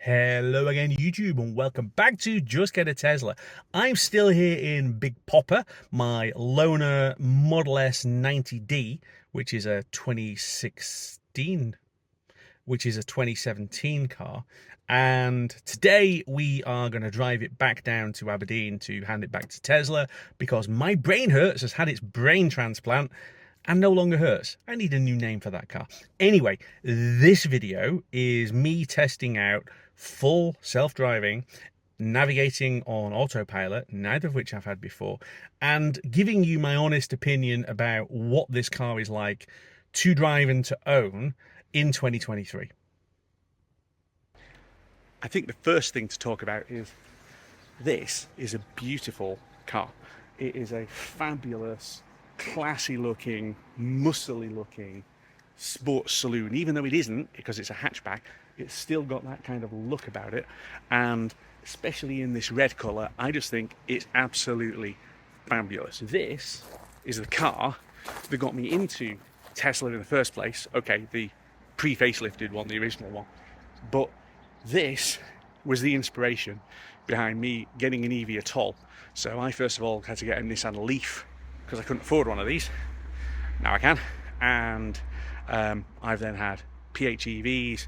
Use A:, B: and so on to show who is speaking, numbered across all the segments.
A: Hello again, YouTube, and welcome back to Just Get a Tesla. I'm still here in Big Popper, my loaner Model S 90D, which is a 2017 car. And today we are going to drive it back down to Aberdeen to hand it back to Tesla because my brain hurts, has had its brain transplant and no longer hurts. I need a new name for that car. Anyway, this video is me testing out full self-driving, navigating on autopilot, neither of which I've had before, and giving you my honest opinion about what this car is like to drive and to own in 2023.
B: I think the first thing to talk about is this is a beautiful car. It is a fabulous, classy looking, muscly looking sports saloon. Even though it isn't, because it's a hatchback, it's still got that kind of look about it. And especially in this red colour, I just think it's absolutely fabulous. This is the car that got me into Tesla in the first place. Okay, the pre-facelifted one, the original one. But this was the inspiration behind me getting an EV at all. So I first of all had to get a Nissan Leaf because I couldn't afford one of these. Now I can. And I've then had PHEVs,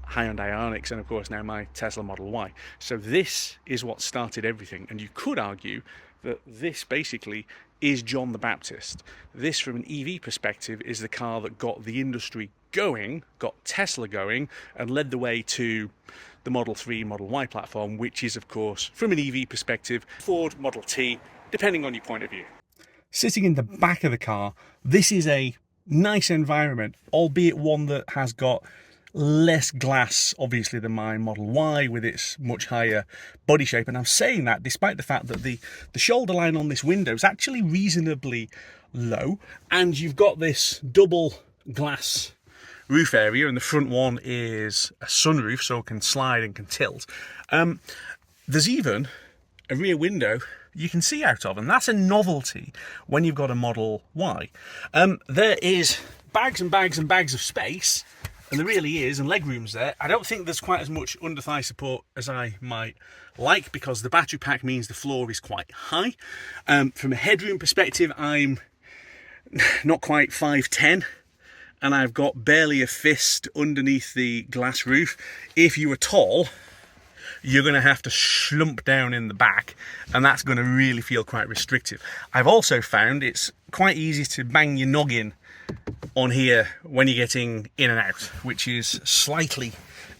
B: Hyundai Ioniqs, and of course now my Tesla Model Y. So this is what started everything. And you could argue that this basically is John the Baptist. This, from an EV perspective, is the car that got the industry going, got Tesla going, and led the way to the Model 3, Model Y platform, which is, of course, from an EV perspective, Ford Model T, depending on your point of view.
A: Sitting in the back of the car, this is a nice environment, albeit one that has got less glass, obviously, than my Model Y with its much higher body shape. And I'm saying that despite the fact that the shoulder line on this window is actually reasonably low, and you've got this double glass roof area, and the front one is a sunroof, so it can slide and can tilt. There's even a rear window you can see out of, and that's a novelty when you've got a Model Y. There is bags and bags and bags of space, and there really is, and leg room's there. I don't think there's quite as much under thigh support as I might like, because the battery pack means the floor is quite high. From a headroom perspective, I'm not quite 5'10", and I've got barely a fist underneath the glass roof. If you were tall, you're going to have to slump down in the back, and that's going to really feel quite restrictive. I've also found it's quite easy to bang your noggin on here when you're getting in and out, which is slightly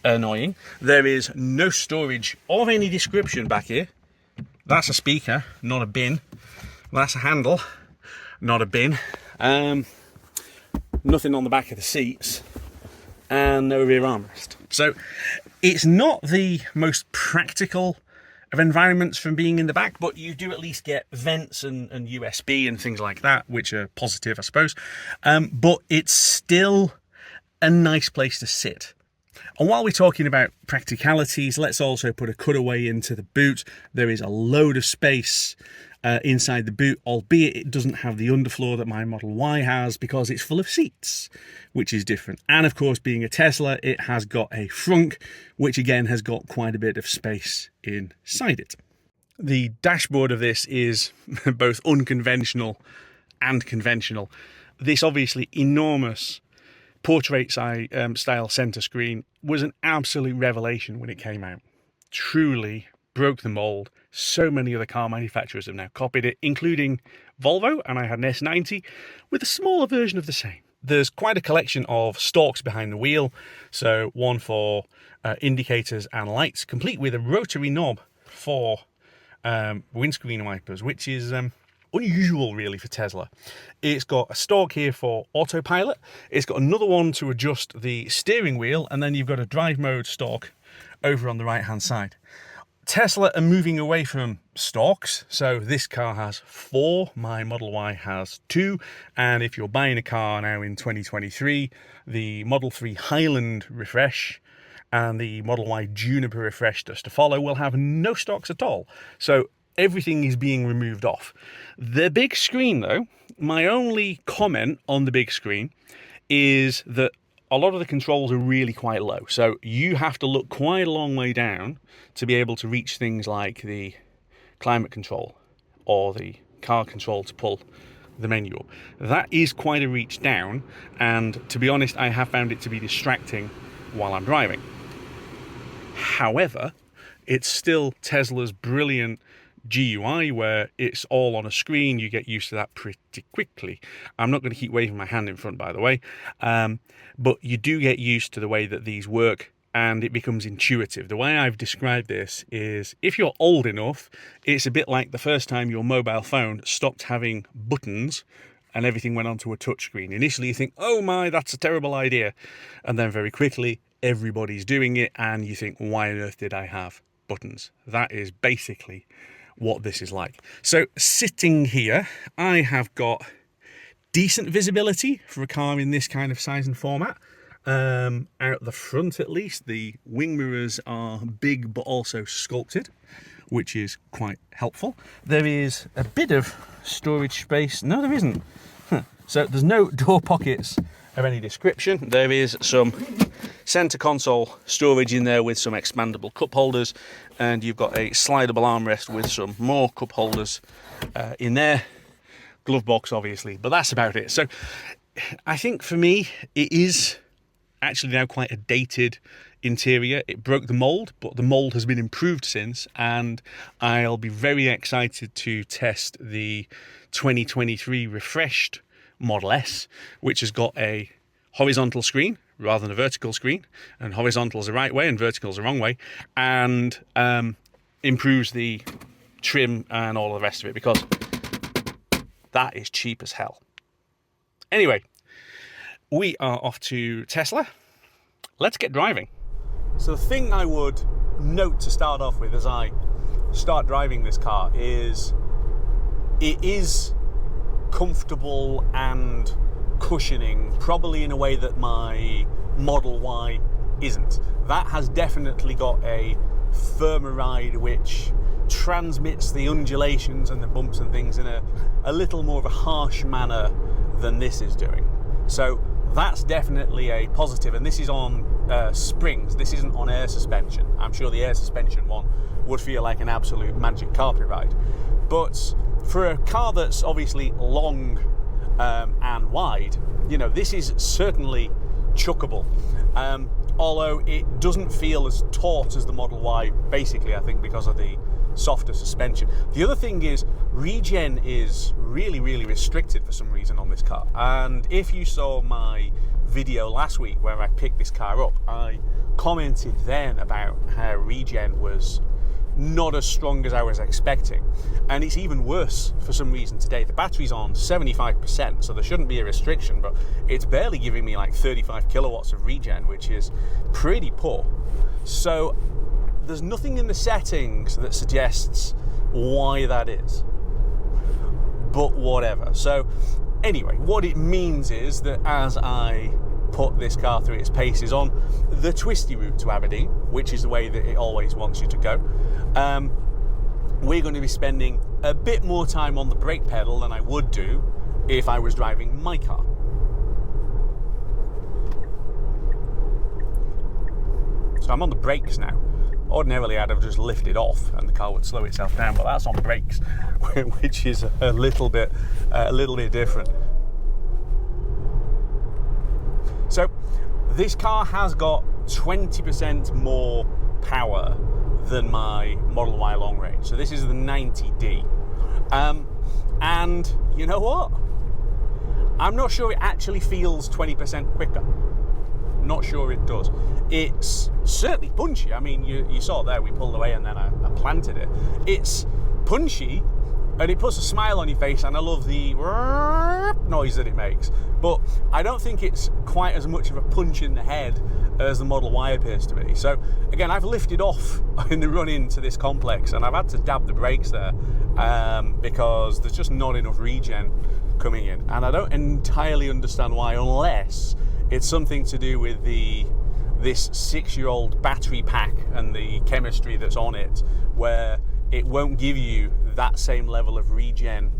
A: annoying. There is no storage of any description back here. That's a speaker, not a bin. That's a handle, not a bin. Nothing on the back of the seats, and no rear armrest. So it's not the most practical of environments from being in the back, but you do at least get vents and USB and things like that, which are positive, I suppose. But it's still a nice place to sit. And while we're talking about practicalities, let's also put a cutaway into the boot. There is a load of space inside the boot, albeit it doesn't have the underfloor that my Model Y has because it's full of seats, which is different. And of course, being a Tesla, it has got a frunk, which again has got quite a bit of space inside it. The dashboard of this is both unconventional and conventional. This obviously enormous portrait style center screen was an absolute revelation when it came out. Truly broke the mold. So many other car manufacturers have now copied it, including Volvo, and I had an S90 with a smaller version of the same. There's quite a collection of stalks behind the wheel, so one for indicators and lights, complete with a rotary knob for windscreen wipers, which is unusual really for Tesla. It's got a stalk here for autopilot, it's got another one to adjust the steering wheel, and then you've got a drive mode stalk over on the right hand side. Tesla are moving away from stalks, so this car has 4, my Model Y has 2, and if you're buying a car now in 2023, the Model 3 Highland refresh and the Model Y Juniper refresh just to follow will have no stalks at all. So everything is being removed off. The big screen though, my only comment on the big screen is that a lot of the controls are really quite low. So you have to look quite a long way down to be able to reach things like the climate control or the car control to pull the menu up. That is quite a reach down, and to be honest, I have found it to be distracting while I'm driving. However, it's still Tesla's brilliant GUI where it's all on a screen. You get used to that pretty quickly. I'm not going to keep waving my hand in front, by the way, but you do get used to the way that these work, and it becomes intuitive. The way I've described this is, if you're old enough, it's a bit like the first time your mobile phone stopped having buttons and everything went onto a touchscreen. Initially you think, oh my, that's a terrible idea, and then very quickly everybody's doing it and you think, why on earth did I have buttons? That is basically what this is like. So sitting here, I have got decent visibility for a car in this kind of size and format. Out the front at least, the wing mirrors are big but also sculpted, which is quite helpful. There is a bit of storage space. No, there isn't. So there's no door pockets of any description. There is some center console storage in there with some expandable cup holders, and you've got a slidable armrest with some more cup holders in there. Glove box, obviously, but that's about it. So I think for me, it is actually now quite a dated interior. It broke the mold, but the mold has been improved since, and I'll be very excited to test the 2023 refreshed Model S, which has got a horizontal screen rather than a vertical screen, and horizontal's the right way and vertical's the wrong way, and improves the trim and all the rest of it, because that is cheap as hell. Anyway, we are off to Tesla. Let's get driving. So the thing I would note to start off with as I start driving this car is it is comfortable and cushioning, probably in a way that my Model Y isn't. That has definitely got a firmer ride which transmits the undulations and the bumps and things in a little more of a harsh manner than this is doing. So that's definitely a positive, and this is on springs. This isn't on air suspension. I'm sure the air suspension one would feel like an absolute magic carpet ride. But for a car that's obviously long and wide, you know, this is certainly chuckable. Although it doesn't feel as taut as the Model Y, basically, I think, because of the softer suspension. The other thing is, regen is really, really restricted for some reason on this car. And if you saw my video last week where I picked this car up, I commented then about how regen was not as strong as I was expecting. And it's even worse for some reason today. The battery's on 75%, so there shouldn't be a restriction, but it's barely giving me like 35 kilowatts of regen, which is pretty poor. So there's nothing in the settings that suggests why that is, but whatever. So anyway, what it means is that as I put this car through its paces on the twisty route to Aberdeen, which is the way that it always wants you to go, we're going to be spending a bit more time on the brake pedal than I would do if I was driving my car. So I'm on the brakes now. Ordinarily I'd have just lifted off and the car would slow itself down, but that's on brakes, which is a little bit different. So this car has got 20% more power than my Model Y long range. So this is the 90D. And you know what? I'm not sure it actually feels 20% quicker. Not sure it does. It's certainly punchy. I mean, you saw there, we pulled away and then I planted it. It's punchy and it puts a smile on your face, and I love the noise that it makes. But I don't think it's quite as much of a punch in the head as the Model Y appears to be. So again, I've lifted off in the run into this complex and I've had to dab the brakes there because there's just not enough regen coming in. And I don't entirely understand why, unless it's something to do with this 6-year-old battery pack and the chemistry that's on it, where it won't give you that same level of regen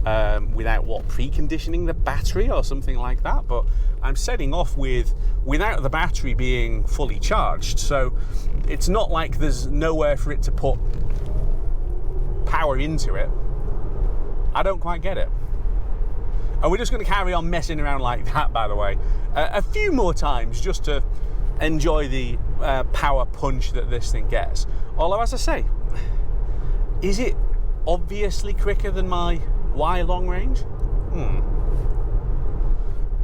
A: without preconditioning the battery or something like that, but I'm setting off without the battery being fully charged, so it's not like there's nowhere for it to put power into it. I don't quite get it. And we're just going to carry on messing around like that, by the way, a few more times just to enjoy the power punch that this thing gets. Although, as I say, is it obviously quicker than my Y long range?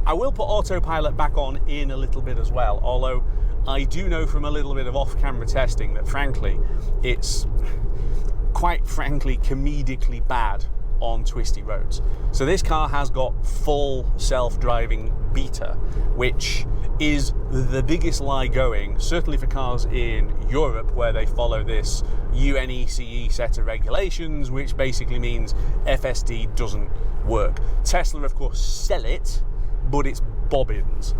A: I will put autopilot back on in a little bit as well, although I do know from a little bit of off-camera testing that frankly it's quite frankly comedically bad on twisty roads. So this car has got full self-driving beta, which is the biggest lie going, certainly for cars in Europe where they follow this UNECE set of regulations, which basically means FSD doesn't work. Tesla, of course, sell it, but it's bobbins.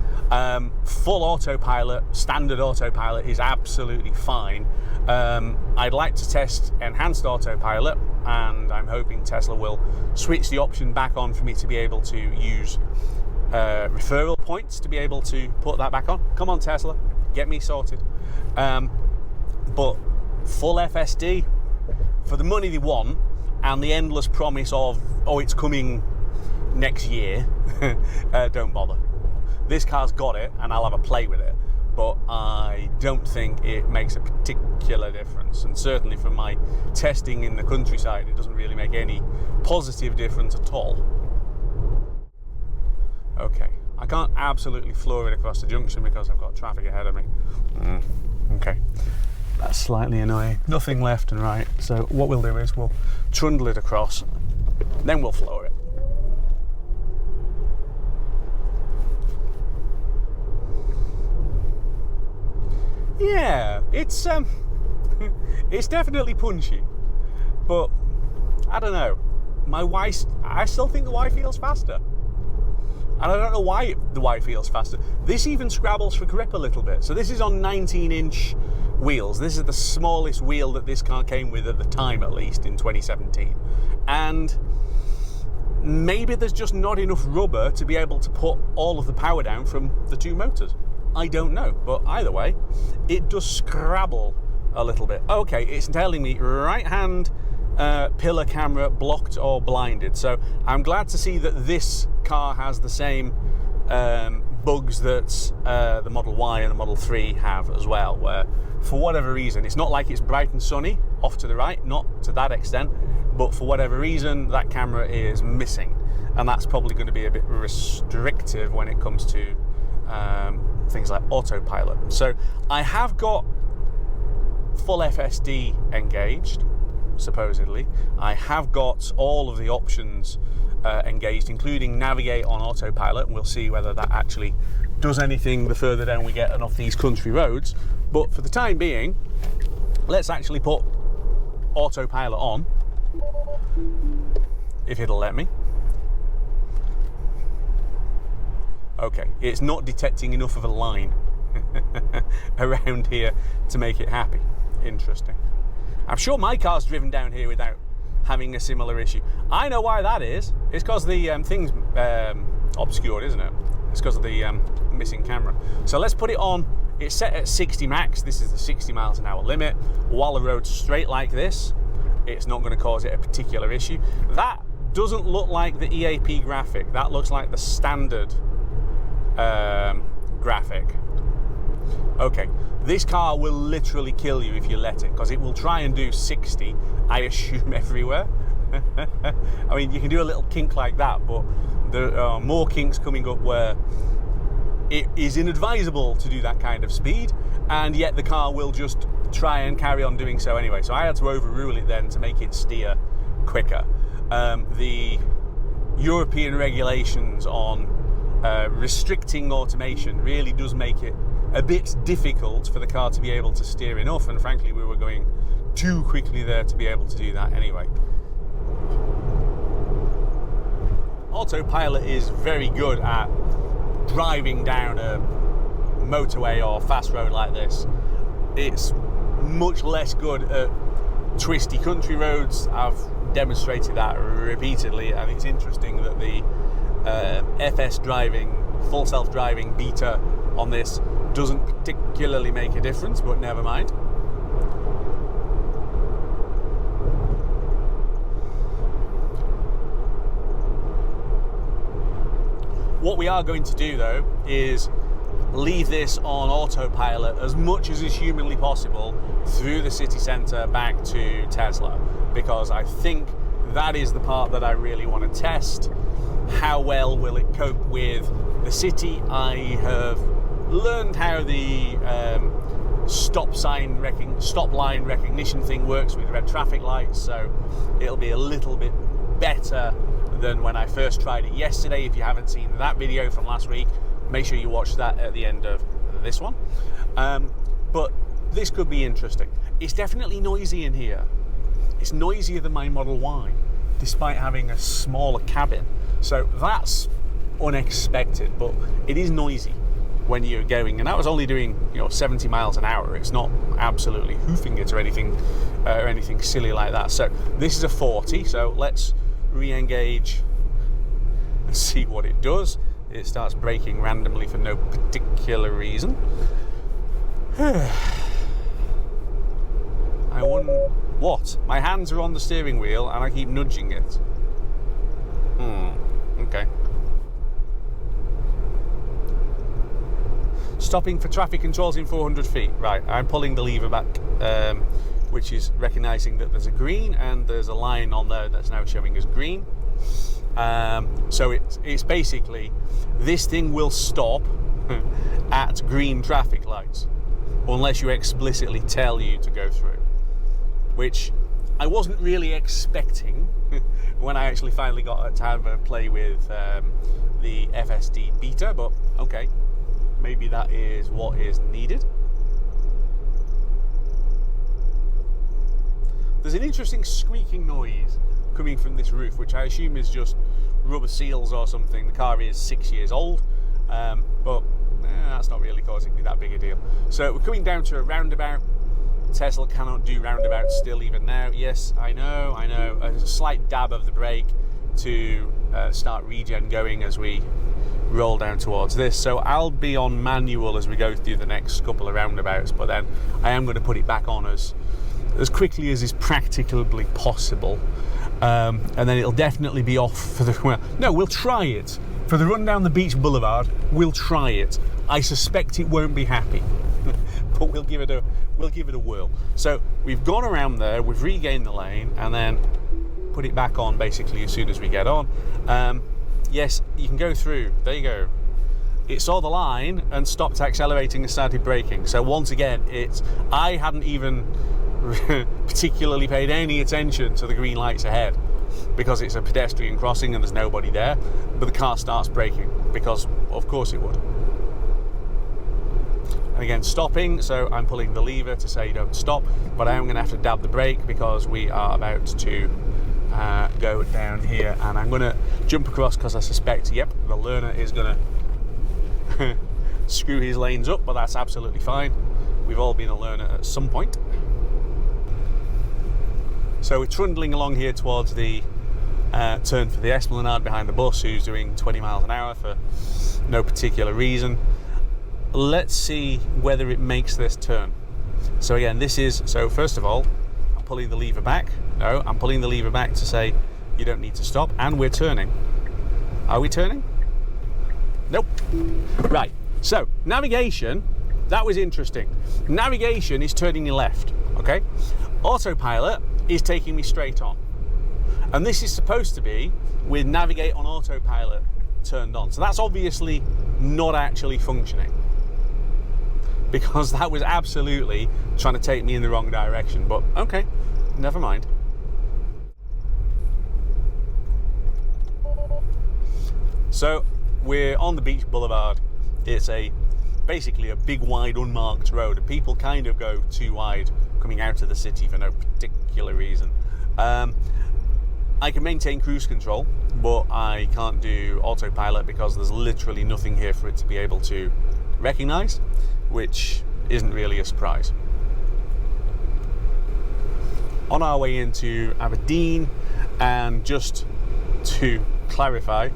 A: Full autopilot, standard autopilot is absolutely fine. I'd like to test enhanced autopilot, and I'm hoping Tesla will switch the option back on for me to be able to use referral points to be able to put that back on. Come on, Tesla, get me sorted. But full FSD for the money they want and the endless promise of, oh, it's coming next year, don't bother. This car's got it and I'll have a play with it, but I don't think it makes a particular difference, and certainly from my testing in the countryside it doesn't really make any positive difference at all. Okay, I can't absolutely floor it across the junction because I've got traffic ahead of me. Okay, that's slightly annoying. Nothing left and right, so what we'll do is we'll trundle it across, then we'll floor it. Yeah, it's definitely punchy, but I don't know. I still think the Y feels faster, and I don't know why the Y feels faster. This even scrabbles for grip a little bit. So this is on 19-inch wheels. This is the smallest wheel that this car came with at the time, at least in 2017, and maybe there's just not enough rubber to be able to put all of the power down from the two motors. I don't know, but either way, it does scrabble a little bit. Okay, it's telling me right hand pillar camera blocked or blinded, so I'm glad to see that this car has the same bugs that the Model Y and the Model 3 have as well, where for whatever reason, it's not like it's bright and sunny off to the right, not to that extent, but for whatever reason that camera is missing, and that's probably going to be a bit restrictive when it comes to things like autopilot. So I have got full FSD engaged, supposedly. I have got all of the options engaged, including navigate on autopilot, and we'll see whether that actually does anything the further down we get and off these country roads. But for the time being, let's actually put autopilot on, if it'll let me. Okay, it's not detecting enough of a line around here to make it happy. Interesting. I'm sure my car's driven down here without having a similar issue. I know why that is. It's because the thing's obscured, isn't it? It's because of the missing camera. So let's put it on. It's set at 60 max. This is the 60 miles an hour limit. While the road's straight like this, it's not going to cause it a particular issue. That doesn't look like the EAP graphic. That looks like the standard graphic. Okay, this car will literally kill you if you let it, because it will try and do 60, I assume, everywhere. I mean, you can do a little kink like that, but there are more kinks coming up where it is inadvisable to do that kind of speed, and yet the car will just try and carry on doing so anyway. So I had to overrule it then to make it steer quicker. The European regulations on restricting automation really does make it a bit difficult for the car to be able to steer enough, and frankly we were going too quickly there to be able to do that anyway. Autopilot is very good at driving down a motorway or fast road like this. It's much less good at twisty country roads. I've demonstrated that repeatedly, and it's interesting that the FS driving, full self-driving beta on this doesn't particularly make a difference, but never mind. What we are going to do though is leave this on autopilot as much as is humanly possible through the city centre back to Tesla, because I think that is the part that I really want to test. How well will it cope with the city? I have learned how the stop line recognition thing works with red traffic lights, so it'll be a little bit better than when I first tried it yesterday. If you haven't seen that video from last week, make sure you watch that at the end of this one. But this could be interesting. It's definitely noisy in here. It's noisier than my Model Y, despite having a smaller cabin. So that's unexpected, but it is noisy when you're going, and that was only doing 70 miles an hour. It's not absolutely hoofing it or anything silly like that. So this is a 40, so let's re-engage and see what it does. It starts braking randomly for no particular reason. I wouldn't... What? My hands are on the steering wheel and I keep nudging it. Okay. Stopping for traffic controls in 400 feet. Right, I'm pulling the lever back, which is recognising that there's a green and there's a line on there that's now showing as green. So it's basically, this thing will stop at green traffic lights unless you explicitly tell you to go through, which I wasn't really expecting when I actually finally got to have a play with the FSD beta, but okay, maybe that is what is needed. There's an interesting squeaking noise coming from this roof, which I assume is just rubber seals or something. The car is 6 years old, but that's not really causing me that big a deal. So we're coming down to a roundabout. Tesla cannot do roundabouts still even now. Yes, I know. A slight dab of the brake to start regen going as we roll down towards this. So I'll be on manual as we go through the next couple of roundabouts, but then I am going to put it back on as quickly as is practicably possible. And then it'll definitely be off for the... Well, no, we'll try it. For the run down the beach boulevard, we'll try it. I suspect it won't be happy, but we'll give it a whirl. So we've gone around there, we've regained the lane, and then put it back on basically as soon as we get on. Yes, you can go through. There you go. It saw the line and stopped accelerating and started braking. So once again, I hadn't even particularly paid any attention to the green lights ahead because it's a pedestrian crossing and there's nobody there, but the car starts braking because of course it would. And again, stopping, so I'm pulling the lever to say don't stop, but I am going to have to dab the brake because we are about to go down here, and I'm going to jump across because I suspect, yep, the learner is going to screw his lanes up, but that's absolutely fine. We've all been a learner at some point. So we're trundling along here towards the turn for the Esplanade behind the bus, who's doing 20 miles an hour for no particular reason. Let's see whether it makes this turn. So again, so first of all, I'm pulling the lever back. No, I'm pulling the lever back to say you don't need to stop, and we're turning. Are we turning? Nope. Right, so navigation, that was interesting. Navigation is turning me left, okay? Autopilot is taking me straight on. And this is supposed to be with navigate on autopilot turned on. So that's obviously not actually functioning, because that was absolutely trying to take me in the wrong direction. But okay, never mind. So we're on the beach boulevard. It's basically a big wide unmarked road, and people kind of go too wide coming out of the city for no particular reason. I can maintain cruise control, but I can't do autopilot because there's literally nothing here for it to be able to recognize, which isn't really a surprise. On our way into Aberdeen, And just to clarify,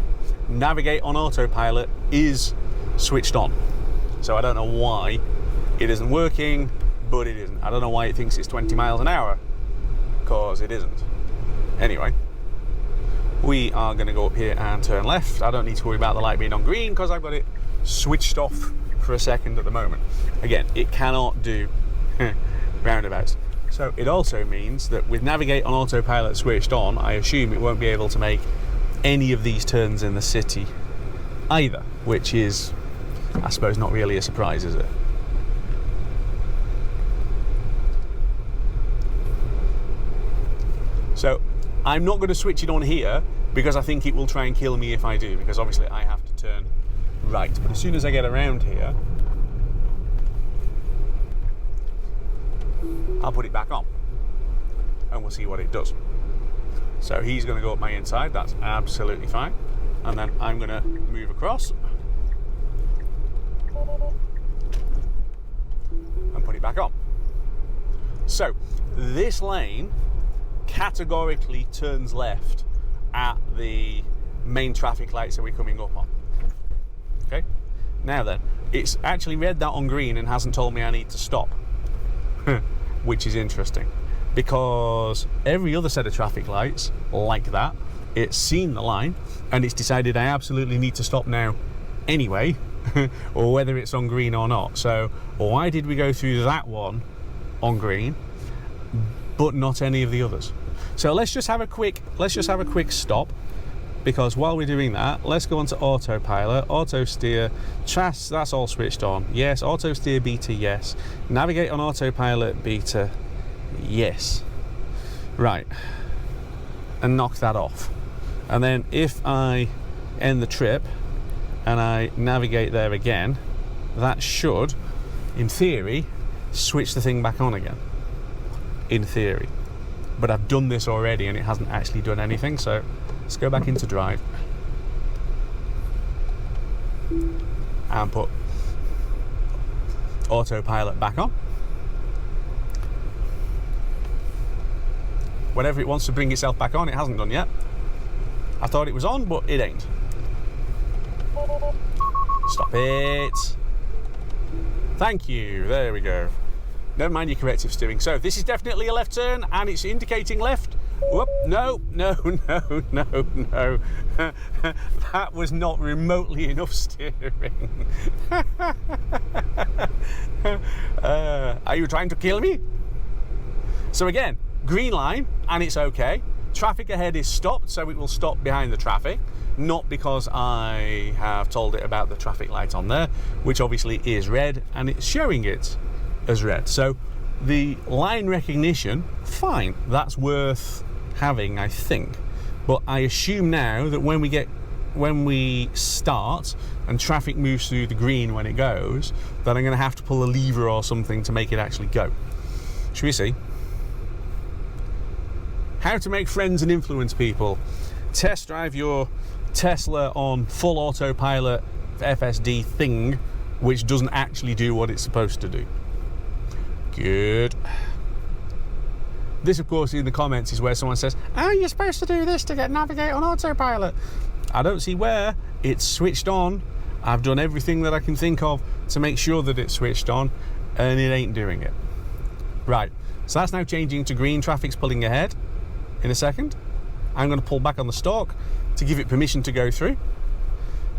A: navigate on autopilot is switched on. So I don't know why it isn't working, but it isn't. I don't know why it thinks it's 20 miles an hour, because it isn't. Anyway, we are going to go up here and turn left. I don't need to worry about the light being on green because I've got it switched off for a second at the moment. Again, it cannot do roundabouts. So it also means that with navigate on autopilot switched on, I assume it won't be able to make any of these turns in the city either, which is, I suppose, not really a surprise, is it? So I'm not going to switch it on here because I think it will try and kill me if I do, because obviously I have to turn right. But as soon as I get around here, I'll put it back on and we'll see what it does. So he's going to go up my inside, that's absolutely fine. And then I'm going to move across and put it back on. So this lane categorically turns left at the main traffic lights that we're coming up on. Okay, now then, it's actually read that on green and hasn't told me I need to stop, which is interesting, because every other set of traffic lights like that, it's seen the line and it's decided I absolutely need to stop now anyway, or whether it's on green or not. So why did we go through that one on green but not any of the others? So let's just have a quick stop, because while we're doing that, let's go on to autopilot, auto steer, TRAS, that's all switched on, yes. Auto steer beta, yes. Navigate on autopilot beta, yes. Right, and knock that off. And then if I end the trip and I navigate there again, that should, in theory, switch the thing back on again. In theory. But I've done this already and it hasn't actually done anything, so let's go back into drive and put autopilot back on. Whenever it wants to bring itself back on, it hasn't done yet. I thought it was on, but it ain't. Stop it. Thank you, there we go. Never mind your corrective steering. So this is definitely a left turn and it's indicating left. Whoop, no. That was not remotely enough steering. Are you trying to kill me? So again, green line and it's okay. Traffic ahead is stopped, so it will stop behind the traffic. Not because I have told it about the traffic light on there, which obviously is red and it's showing it as red. So the line recognition, fine, that's worth having, I think. But I assume now that when we start and traffic moves through the green when it goes, that I'm going to have to pull a lever or something to make it actually go. Should we see? How to make friends and influence people. Test drive your Tesla on full autopilot FSD thing, which doesn't actually do what it's supposed to do. Good. This, of course, in the comments is where someone says, "Oh, you're supposed to do this to get navigate on autopilot." I don't see where it's switched on. I've done everything that I can think of to make sure that it's switched on, and it ain't doing it. Right, so that's now changing to green. Traffic's pulling ahead in a second. I'm going to pull back on the stalk to give it permission to go through,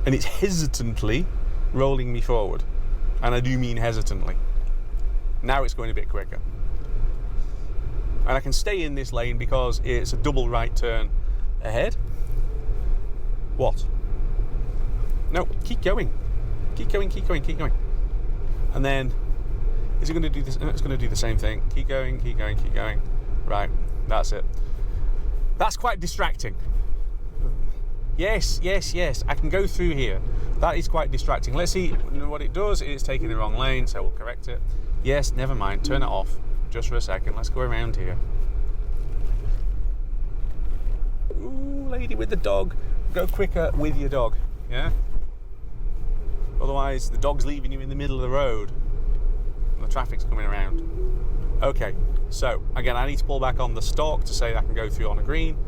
A: and it's hesitantly rolling me forward, and I do mean hesitantly. Now it's going a bit quicker. And I can stay in this lane because it's a double right turn ahead. What? No, keep going. Keep going. And then, is it going to do this? No, it's going to do the same thing. Keep going. Right, that's it. That's quite distracting. Yes, I can go through here. That is quite distracting. Let's see what it does. It's taking the wrong lane, so we'll correct it. Yes, never mind, turn it off just for a second. Let's go around here. Ooh, lady with the dog. Go quicker with your dog, yeah? Otherwise, the dog's leaving you in the middle of the road and the traffic's coming around. Okay, so again, I need to pull back on the stalk to say that I can go through on a green.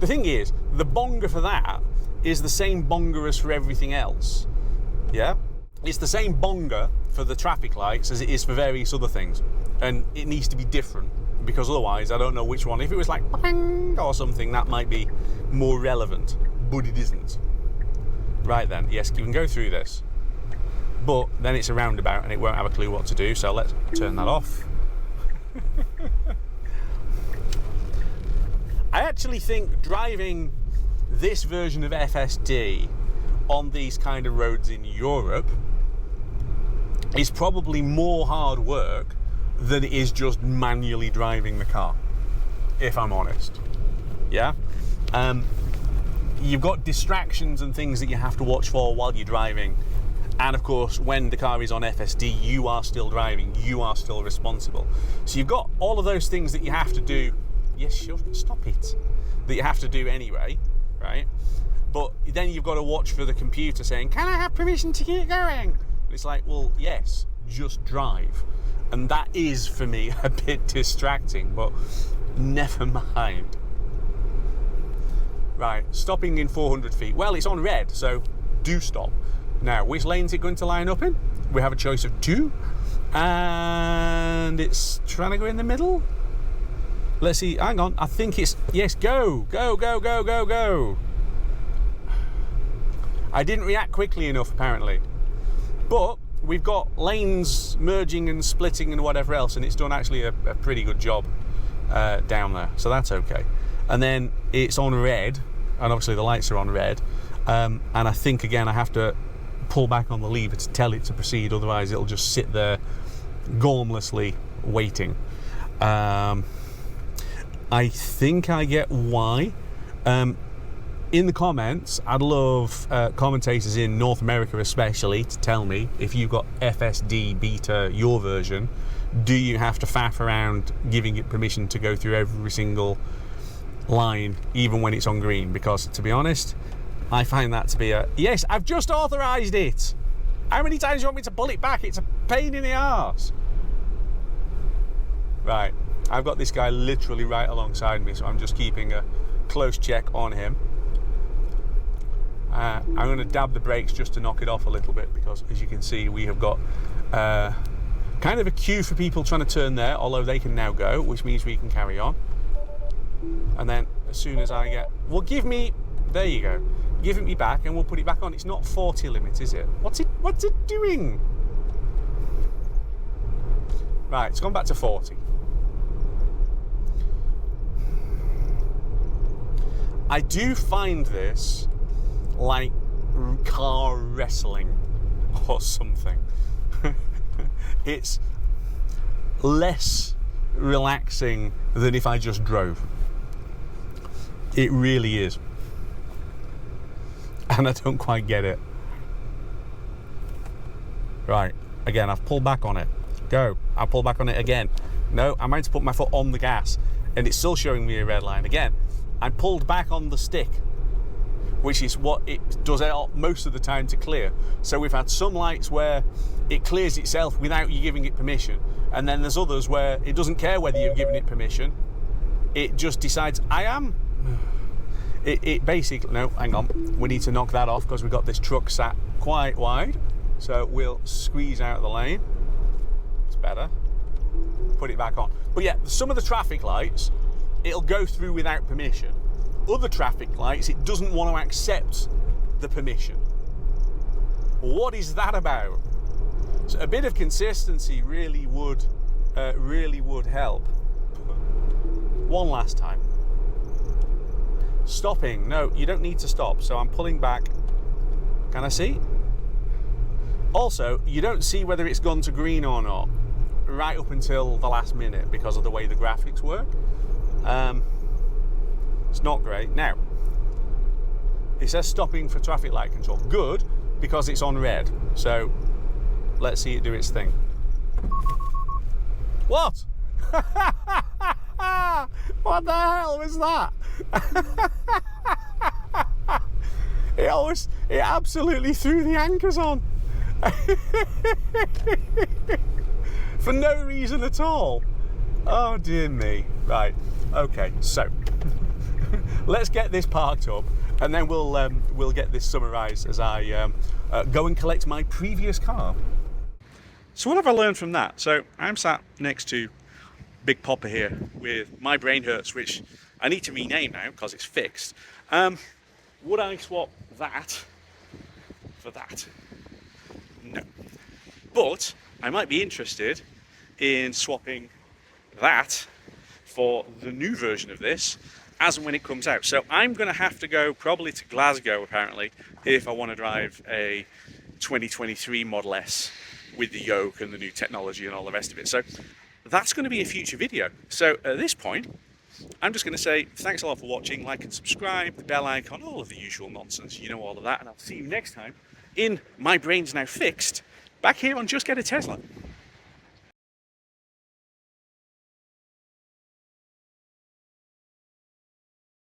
A: the thing is, the bonga for that is the same bonga as for everything else. Yeah? It's the same bonga for the traffic lights as it is for various other things. And it needs to be different, because otherwise I don't know which one. If it was like bang or something, that might be more relevant, but it isn't. Right then, yes, you can go through this, but then it's a roundabout and it won't have a clue what to do, so let's turn that off. I actually think driving this version of FSD on these kind of roads in Europe is probably more hard work than it is just manually driving the car, if I'm honest. Yeah? You've got distractions and things that you have to watch for while you're driving. And of course, when the car is on FSD, you are still driving, you are still responsible. So you've got all of those things that you have to do. Yes, sure, stop it. That you have to do anyway, right? But then you've got to watch for the computer saying, can I have permission to keep going? And it's like, well, yes, just drive. And that is, for me, a bit distracting, but never mind. Right, stopping in 400 feet. Well, it's on red, so do stop. Now, which lane is it going to line up in? We have a choice of 2. And it's trying to go in the middle. Let's see, hang on. I think it's, yes, go. Go, go, go, go, go. I didn't react quickly enough, apparently. But we've got lanes merging and splitting and whatever else, and it's done actually a pretty good job down there. So that's okay. And then it's on red, and obviously the lights are on red. And I think, again, I have to pull back on the lever to tell it to proceed, otherwise it'll just sit there gormlessly waiting. I think I get why. In the comments, I'd love commentators in North America especially to tell me, if you've got FSD beta, your version, do you have to faff around giving it permission to go through every single line, even when it's on green? Because, to be honest, I find that to be a, yes, I've just authorised it. How many times do you want me to pull it back? It's a pain in the arse. Right, I've got this guy literally right alongside me, so I'm just keeping a close check on him. I'm going to dab the brakes just to knock it off a little bit, because as you can see, we have got kind of a queue for people trying to turn there, although they can now go, which means we can carry on. And then as soon as I get, well, give me, there you go, give it me back and we'll put it back on. It's not 40 limit, is it? What's it doing? Right, it's gone back to 40. I do find this like car wrestling or something. It's less relaxing than if I just drove. It really is. And I don't quite get it. Right, again, I've pulled back on it. Go, I'll pull back on it again. No, I'm meant to put my foot on the gas and it's still showing me a red line. Again, I'm pulled back on the stick, which is what it does most of the time to clear. So we've had some lights where it clears itself without you giving it permission, and then there's others where it doesn't care whether you've given it permission. It just decides, I am. It basically, no, hang on, we need to knock that off because we've got this truck sat quite wide, so we'll squeeze out the lane. It's better. Put it back on. But yeah, some of the traffic lights, it'll go through without permission. Other traffic lights, it doesn't want to accept the permission. What is that about? So a bit of consistency really would help. One last time. Stopping. No, you don't need to stop. So I'm pulling back. Can I see? Also, you don't see whether it's gone to green or not right up until the last minute because of the way the graphics work. It's not great. Now, it says stopping for traffic light control. Good, because it's on red. So, let's see it do its thing. What? What the hell was that? It absolutely threw the anchors on. For no reason at all. Oh dear me. Right, okay, so let's get this parked up, and then we'll get this summarised as I go and collect my previous car.
B: So what have I learned from that? So I'm sat next to Big Popper here with My Brain Hurts, which I need to rename now because it's fixed. Would I swap that for that? No. But I might be interested in swapping that for the new version of this as and when it comes out. So I'm going to have to go probably to Glasgow apparently if I want to drive a 2023 Model S with the yoke and the new technology and all the rest of it. So that's going to be a future video. So at this point, I'm just going to say thanks a lot for watching, like and subscribe, the bell icon, all of the usual nonsense, you know all of that, and I'll see you next time in My Brain's Now Fixed, back here on Just Get a Tesla.